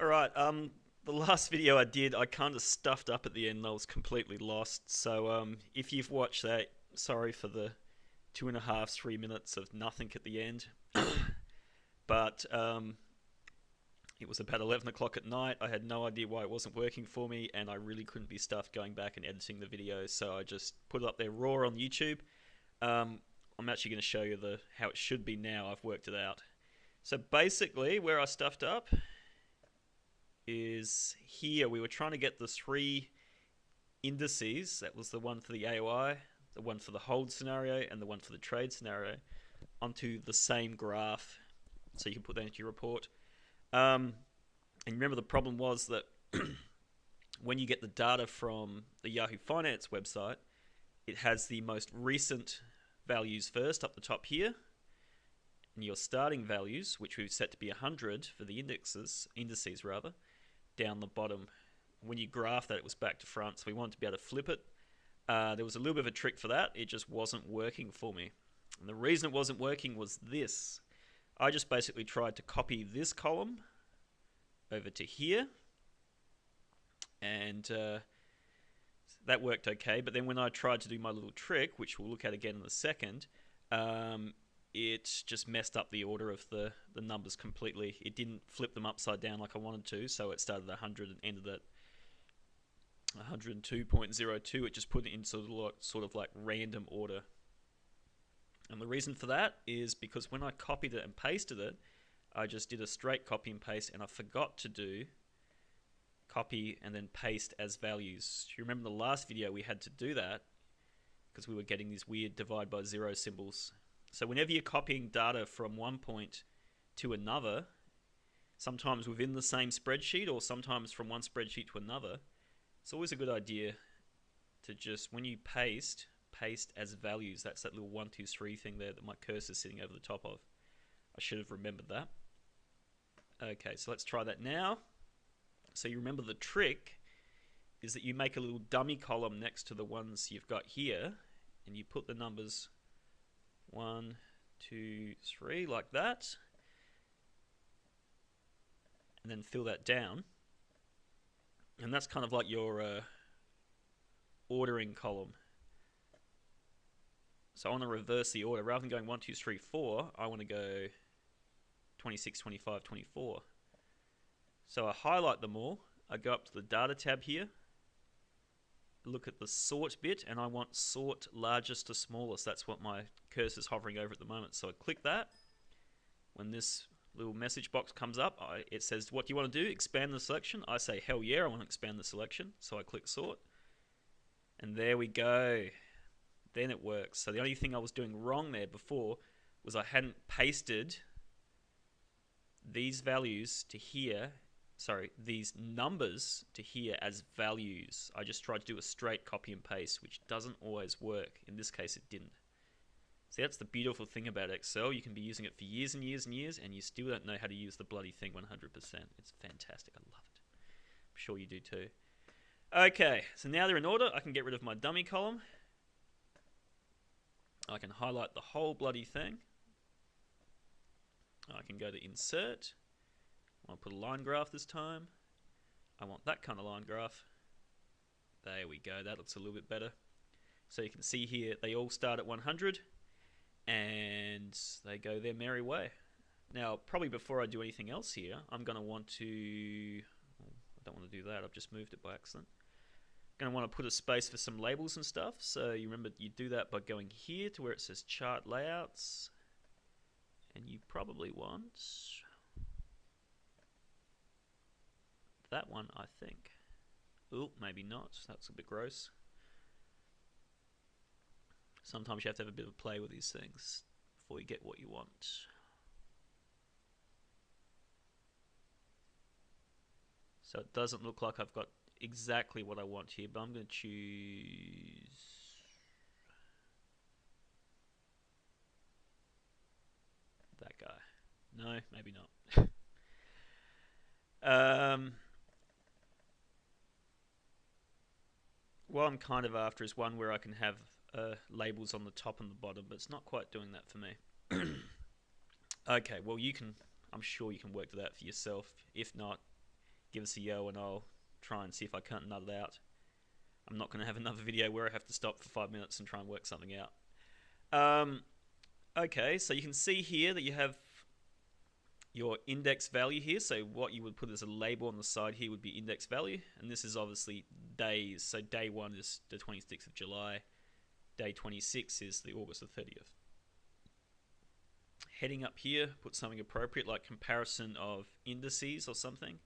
Alright, the last video I did, I kind of stuffed up at the end. I was completely lost. So, if you've watched that, sorry for the 2.5, 3 minutes of nothing at the end. But, it was about 11 o'clock at night. I had no idea why it wasn't working for me, and I really couldn't be stuffed going back and editing the videos. So I just put it up there raw on YouTube. Um, I'm actually going to show you how it should be now. I've worked it out. So basically, where I stuffed up is here. We were trying to get the three indices. That was the one for the AOI, the one for the hold scenario, and the one for the trade scenario onto the same graph. So you can put that into your report. And remember, the problem was that when you get the data from the Yahoo Finance website, it has the most recent values first up the top here, and your starting values, which we've set to be 100 for the indices rather, down the bottom. When you graph that, it was back to front, so we wanted to be able to flip it. There was a little bit of a trick for that. It just wasn't working for me. And the reason it wasn't working was this. I just basically tried to copy this column over to here, and that worked okay. But then when I tried to do my little trick, which we'll look at again in a second, it just messed up the order of the numbers completely. It didn't flip them upside down like I wanted to, so it started at 100 and ended at 102.02. It just put it in sort of like random order. And the reason for that is because when I copied it and pasted it, I just did a straight copy and paste, and I forgot to do copy and then paste as values. Do you remember the last video we had to do that because we were getting these weird divide by zero symbols? So whenever you're copying data from one point to another, sometimes within the same spreadsheet or sometimes from one spreadsheet to another, it's always a good idea to just, when you paste as values. That's that little 1, 2, 3 thing there that my cursor's sitting over the top of. I should have remembered that. Okay, so let's try that now. So you remember the trick is that you make a little dummy column next to the ones you've got here, and you put the numbers 1, 2, 3 like that, and then fill that down. And that's kind of like your ordering column. So I want to reverse the order. Rather than going 1, 2, 3, 4, I want to go 26, 25, 24. So I highlight them all. I go up to the data tab here, look at the sort bit, and I want sort largest to smallest. That's what my cursor's hovering over at the moment. So I click that. When this little message box comes up, it says, what do you want to do? Expand the selection. I say, hell yeah, I want to expand the selection. So I click sort. And there we go. Then it works. So the only thing I was doing wrong there before was I hadn't pasted these values to here, these numbers to here as values. I just tried to do a straight copy and paste, which doesn't always work. In this case, it didn't. See, that's the beautiful thing about Excel. You can be using it for years and years and years, and you still don't know how to use the bloody thing 100%. It's fantastic. I love it. I'm sure you do too. Okay, so now they're in order. I can get rid of my dummy column. I can highlight the whole bloody thing. I can go to insert. I want to put a line graph this time. I want that kind of line graph. There we go. That looks a little bit better. So you can see here they all start at 100 and they go their merry way. Now, probably before I do anything else here, I'm going to want to... I don't want to do that. I've just moved it by accident. I'm going to want to put a space for some labels and stuff. So you remember you do that by going here to where it says chart layouts. And you probably want that one, I think. Oh, maybe not. That's a bit gross. Sometimes you have to have a bit of play with these things before you get what you want. So it doesn't look like I've got exactly what I want here, but I'm going to choose that guy. No, maybe not. What I'm kind of after is one where I can have labels on the top and the bottom, but it's not quite doing that for me. Okay, well I'm sure you can work that out for yourself. If not, give us a yell and I'll try and see if I can't nut it out. I'm not going to have another video where I have to stop for 5 minutes and try and work something out. Okay, so you can see here that you have your index value here. So what you would put as a label on the side here would be index value. And this is obviously days. So day 1 is the 26th of July. Day 26 is the August the 30th. Heading up here, put something appropriate like comparison of indices or something.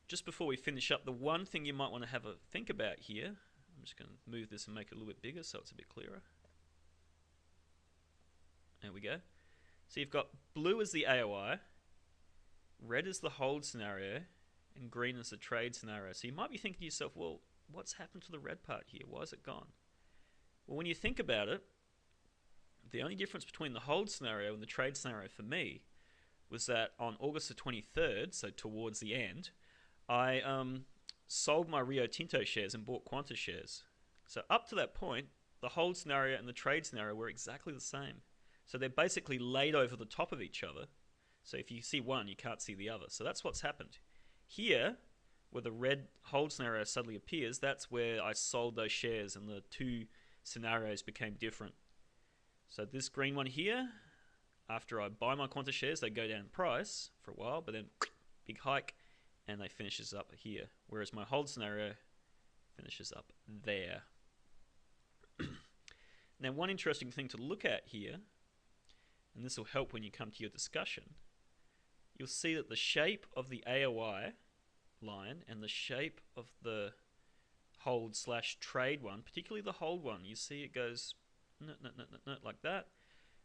Just before we finish up, the one thing you might want to have a think about here, I'm just going to move this and make it a little bit bigger so it's a bit clearer. There we go. So you've got blue as the AOI, red is the hold scenario, and green is the trade scenario. So you might be thinking to yourself, well, what's happened to the red part here? Why is it gone? Well, when you think about it, the only difference between the hold scenario and the trade scenario for me was that on August the 23rd, so towards the end, I sold my Rio Tinto shares and bought Qantas shares. So up to that point, the hold scenario and the trade scenario were exactly the same. So they're basically laid over the top of each other. So if you see one, you can't see the other. So that's what's happened. Here, where the red hold scenario suddenly appears, that's where I sold those shares and the two scenarios became different. So this green one here, after I buy my Qantas shares, they go down in price for a while, but then big hike, and they finishes up here. Whereas my hold scenario finishes up there. Now, one interesting thing to look at here, and this will help when you come to your discussion, you'll see that the shape of the AOI line and the shape of the hold slash trade one, particularly the hold one, you see it goes like that.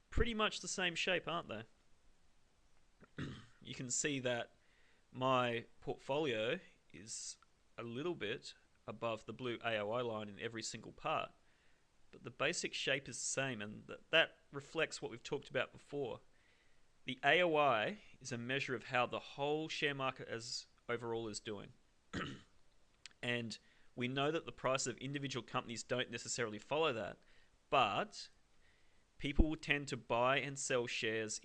Pretty much the same shape, aren't they? You can see that my portfolio is a little bit above the blue AOI line in every single part. But the basic shape is the same, and that reflects what we've talked about before. The AOI is a measure of how the whole share market as overall is doing. And we know that the prices of individual companies don't necessarily follow that, but people will tend to buy and sell shares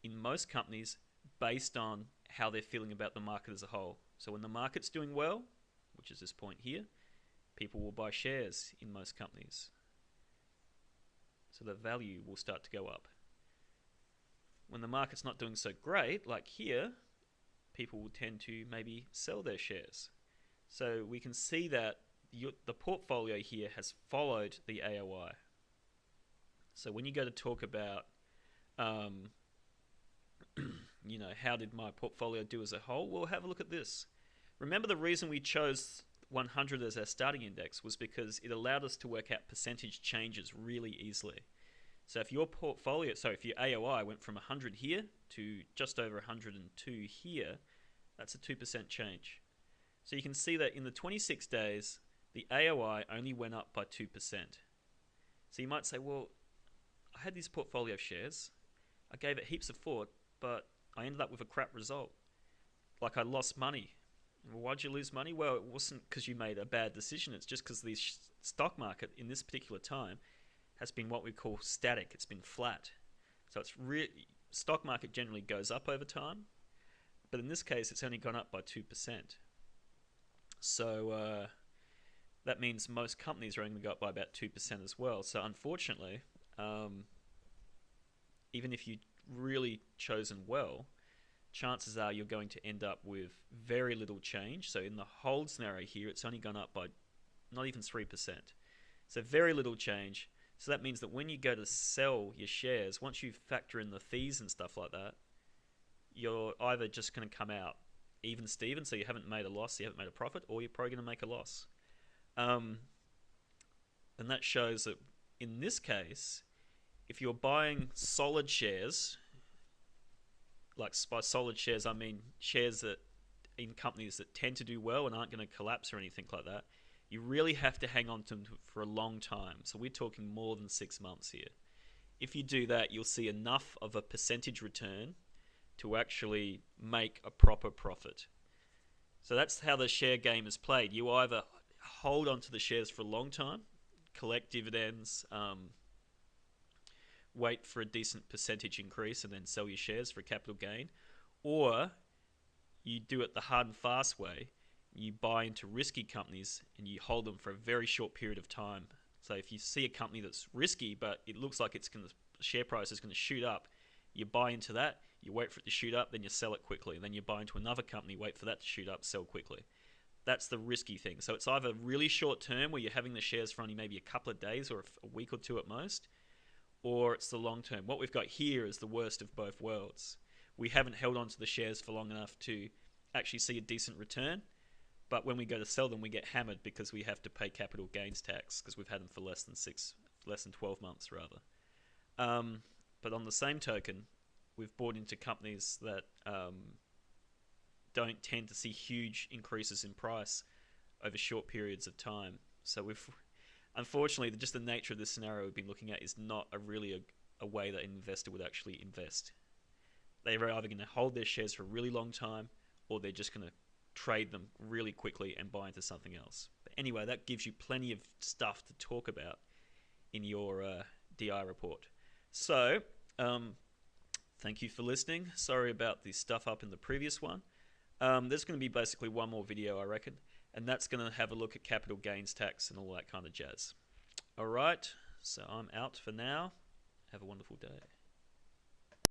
in most companies based on how they're feeling about the market as a whole. So when the market's doing well, which is this point here, people will buy shares in most companies. So the value will start to go up. When the market's not doing so great, like here, people will tend to maybe sell their shares. So we can see that the portfolio here has followed the AOI. So when you go to talk about, you know, how did my portfolio do as a whole? Well, have a look at this. Remember, the reason we chose 100 as our starting index was because it allowed us to work out percentage changes really easily. So if your portfolio, so if your AOI went from 100 here to just over 102 here, that's a 2% change. So you can see that in the 26 days, the AOI only went up by 2%. So you might say, well, I had this portfolio of shares, I gave it heaps of thought, but I ended up with a crap result. Like, I lost money. Why'd you lose money? Well, it wasn't because you made a bad decision. It's just because the stock market in this particular time has been what we call static. It's been flat. So it's really, stock market generally goes up over time, but in this case, it's only gone up by 2%. So that means most companies are only going to go up by about 2% as well. So unfortunately, even if you really chosen well, chances are you're going to end up with very little change. So in the hold scenario here, it's only gone up by not even 3%. So very little change. So that means that when you go to sell your shares, once you factor in the fees and stuff like that, you're either just going to come out even Steven, so you haven't made a loss, you haven't made a profit, or you're probably going to make a loss. And that shows that in this case, if you're buying solid shares, like by solid shares, I mean shares that in companies that tend to do well and aren't going to collapse or anything like that, you really have to hang on to them for a long time. So we're talking more than 6 months here. If you do that, you'll see enough of a percentage return to actually make a proper profit. So that's how the share game is played. You either hold on to the shares for a long time, collect dividends, wait for a decent percentage increase and then sell your shares for capital gain, or you do it the hard and fast way. You buy into risky companies and you hold them for a very short period of time. So if you see a company that's risky, but it looks like the share price is going to shoot up, you buy into that, you wait for it to shoot up, then you sell it quickly. And then you buy into another company, wait for that to shoot up, sell quickly. That's the risky thing. So it's either really short term where you're having the shares for only maybe a couple of days or a week or two at most, or it's the long term. What we've got here is the worst of both worlds. We haven't held on to the shares for long enough to actually see a decent return, but when we go to sell them, we get hammered because we have to pay capital gains tax because we've had them for less than 12 months rather. But on the same token, we've bought into companies that don't tend to see huge increases in price over short periods of time. So unfortunately, just the nature of this scenario we've been looking at is not a way that an investor would actually invest. They're either going to hold their shares for a really long time, or they're just going to trade them really quickly and buy into something else. But anyway, that gives you plenty of stuff to talk about in your DI report. So, thank you for listening. Sorry about the stuff up in the previous one. There's going to be basically one more video, I reckon, and that's going to have a look at capital gains tax and all that kind of jazz. Alright, so I'm out for now. Have a wonderful day.